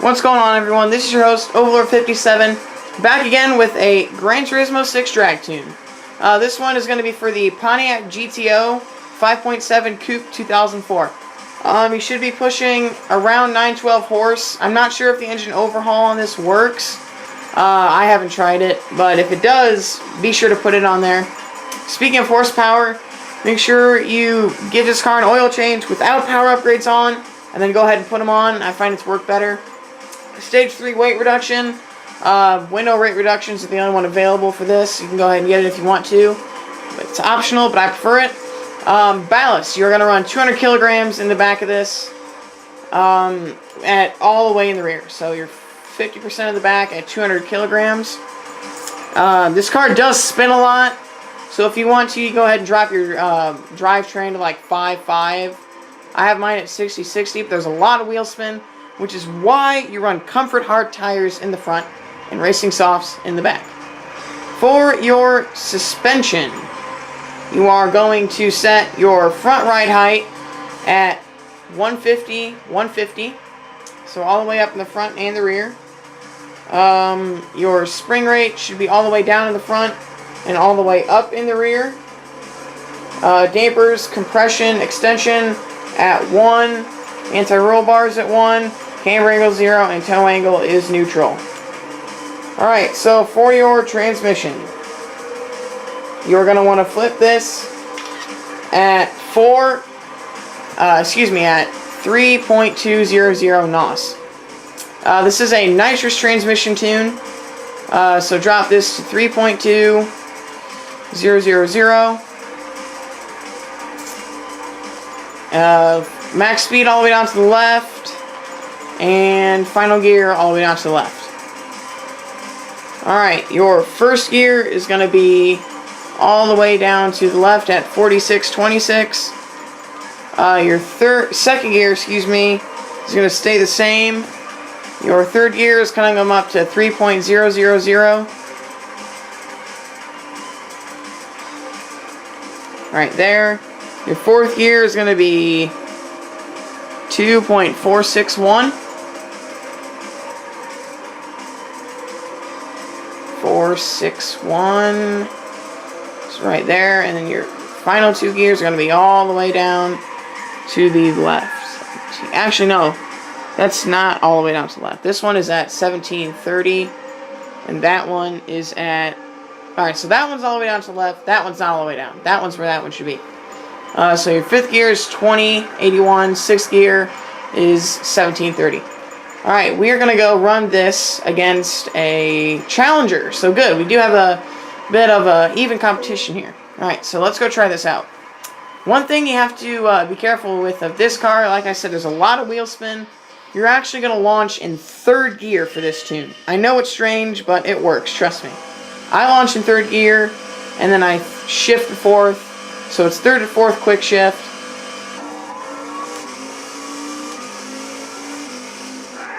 What's going on, everyone? This is your host, Overlord57, back again with a Gran Turismo 6 drag tune. This one is going to be for the Pontiac GTO 5.7 Coupe 2004. You should be pushing around 912 horse. I'm not sure if the engine overhaul on this works. I haven't tried it, but if it does, be sure to put it on there. Speaking of horsepower, make sure you give this car an oil change without power upgrades on, and then go ahead and put them on. I find it's worked better. Stage 3 weight reduction. Window rate reductions are the only one available for this. You can go ahead and get it if you want to. But it's optional, but I prefer it. Ballast. You're going to run 200 kilograms in the back of this. At all the way in the rear. So you're 50% of the back at 200 kilograms. This car does spin a lot. So if you want to, you go ahead and drop your drivetrain to like 5.5. I have mine at 60/60, but there's a lot of wheel spin, which is why you run comfort hard tires in the front and racing softs in the back. For your suspension, you are going to set your front ride height at 150, so all the way up in the front and the rear. Your spring rate should be all the way down in the front and all the way up in the rear. Dampers, compression, extension at 1, anti-roll bars at 1, camber angle 0, and toe angle is neutral. Alright, so for your transmission, you're going to want to flip this at 3.200 NOS. This is a nitrous transmission tune, so drop this to 3.2000. Max speed all the way down to the left, and final gear all the way down to the left. Alright, your first gear is going to be all the way down to the left at 4626. Your second gear, is going to stay the same. Your third gear is going to come up to 3.000. Right there. Your fourth gear is going to be 2.461. 461. It's right there. And then your final two gears are going to be all the way down to the left. Actually, no. That's not all the way down to the left. This one is at 1730. And that one is at... Alright, so that one's all the way down to the left. That one's not all the way down. That one's where that one should be. So your fifth gear is 2081. Sixth gear is 1730. Alright, we are going to go run this against a challenger. So good, we do have a bit of a even competition here. Alright, so let's go try this out. One thing you have to be careful with of this car, like I said, there's a lot of wheel spin. You're actually going to launch in third gear for this tune. I know it's strange, but it works, trust me. I launch in third gear, and then I shift to fourth. So it's third to fourth quick shift.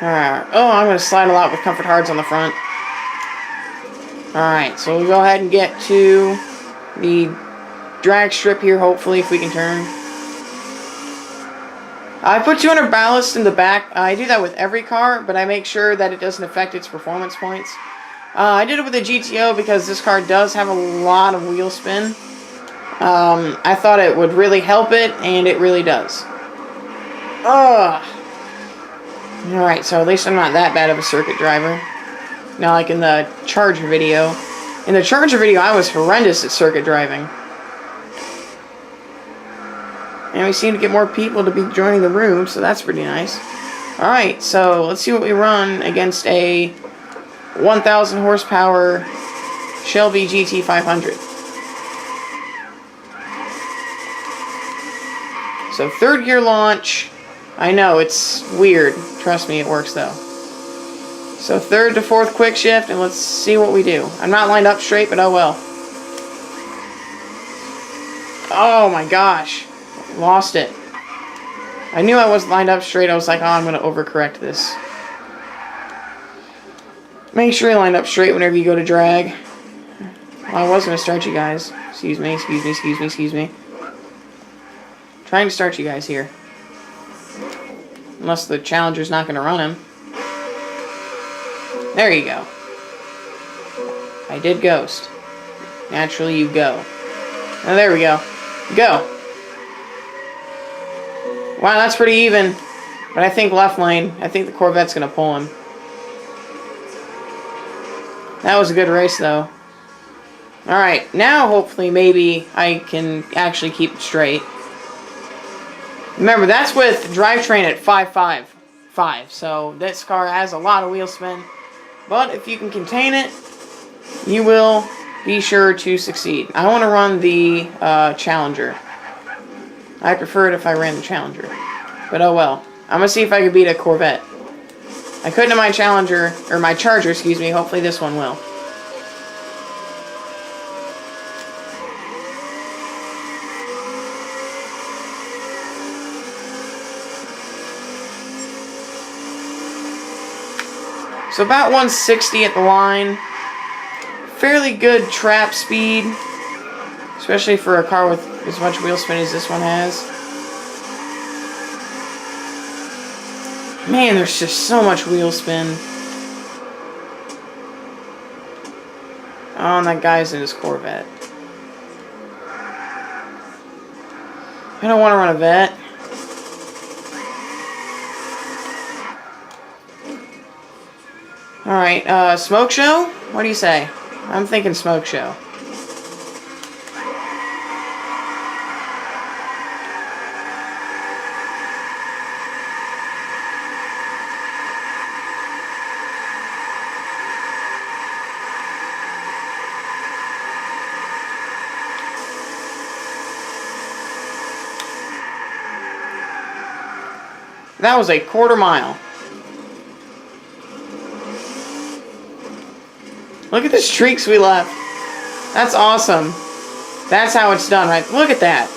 Alright. Oh, I'm going to slide a lot with comfort hards on the front. Alright, so we'll go ahead and get to the drag strip here, hopefully, if we can turn. I put 200 ballast in the back. I do that with every car, but I make sure that it doesn't affect its performance points. I did it with the GTO because this car does have a lot of wheel spin. I thought it would really help it, and it really does. Alright, so at least I'm not that bad of a circuit driver. Now, like in the Charger video. In the Charger video, I was horrendous at circuit driving. And we seem to get more people to be joining the room, so that's pretty nice. Alright, so let's see what we run against a 1,000 horsepower Shelby GT 500. So third gear launch. I know, it's weird. Trust me, it works though. So third to fourth quick shift, and let's see what we do. I'm not lined up straight, but oh well. Oh my gosh. Lost it. I knew I wasn't lined up straight. I was like, oh, I'm going to overcorrect this. Make sure you line up straight whenever you go to drag. Well, I was going to start you guys. Excuse me. Trying to start you guys here. Unless the challenger's not going to run him. There you go. I did ghost. Naturally, you go. Oh, there we go. Go. Wow, that's pretty even. But I think left lane. I think the Corvette's going to pull him. That was a good race, though. Alright, now hopefully maybe I can actually keep it straight. Remember, that's with drivetrain at 5.5. So this car has a lot of wheel spin. But if you can contain it, you will be sure to succeed. I want to run the Challenger. I prefer it if I ran the Challenger. But oh well. I'm going to see if I can beat a Corvette. I couldn't in my Challenger, or my Charger, excuse me. Hopefully this one will. So about 160 at the line. Fairly good trap speed. Especially for a car with as much wheel spin as this one has. Man, there's just so much wheel spin. Oh, and that guy's in his Corvette. I don't want to run a vet. Alright, smoke show? What do you say? I'm thinking smoke show. That was a quarter mile. Look at the streaks we left. That's awesome. That's how it's done, right? Look at that.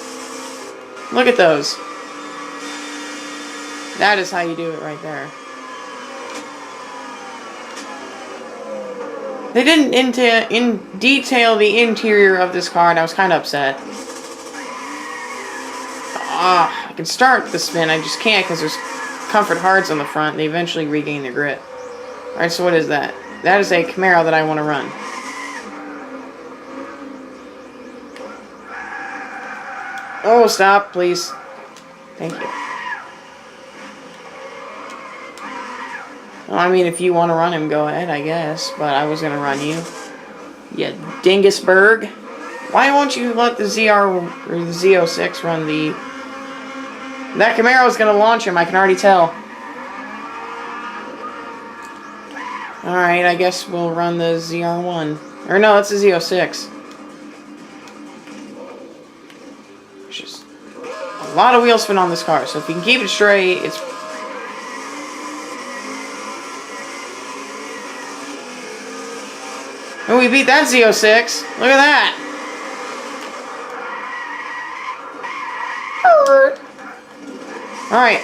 Look at those. That is how you do it right there. They didn't detail the interior of this car, and I was kind of upset. I can start the spin. I just can't because there's comfort hards on the front. They eventually regain their grip. Alright, so what is that? That is a Camaro that I want to run. Oh, stop, please. Thank you. Well, I mean, if you want to run him, go ahead, I guess. But I was going to run you. You Dingusberg. Why won't you let the ZR or the Z06 run the... That Camaro is going to launch him, I can already tell. Alright, I guess we'll run the ZR1. Or no, that's the Z06. There's just a lot of wheel spin on this car, so if you can keep it straight, it's... Oh, we beat that Z06. Look at that. Alright,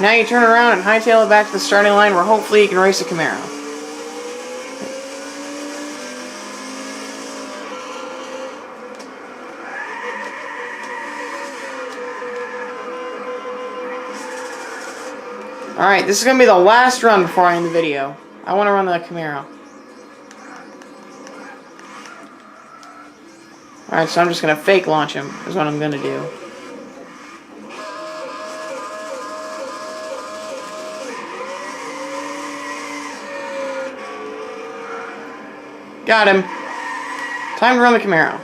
now you turn around and hightail it back to the starting line where hopefully you can race a Camaro. Alright, this is going to be the last run before I end the video. I want to run the Camaro. Alright, so I'm just going to fake launch him, is what I'm going to do. Got him. Time to run the Camaro.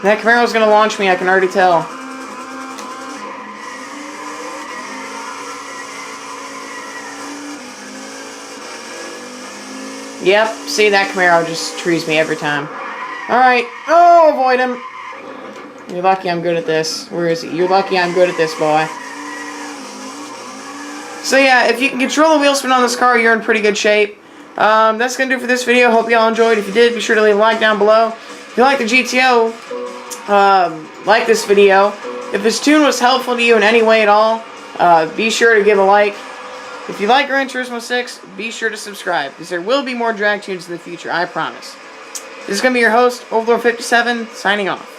That Camaro's going to launch me, I can already tell. Yep, see, that Camaro just trees me every time. Alright. Oh, avoid him. You're lucky I'm good at this. Where is he? You're lucky I'm good at this, boy. So yeah, if you can control the wheel spin on this car, you're in pretty good shape. That's going to do it for this video. Hope you all enjoyed. If you did, be sure to leave a like down below. If you like the GTO, like this video. If this tune was helpful to you in any way at all, be sure to give a like. If you like Gran Turismo 6, be sure to subscribe, because there will be more drag tunes in the future, I promise. This is going to be your host, Overlord57, signing off.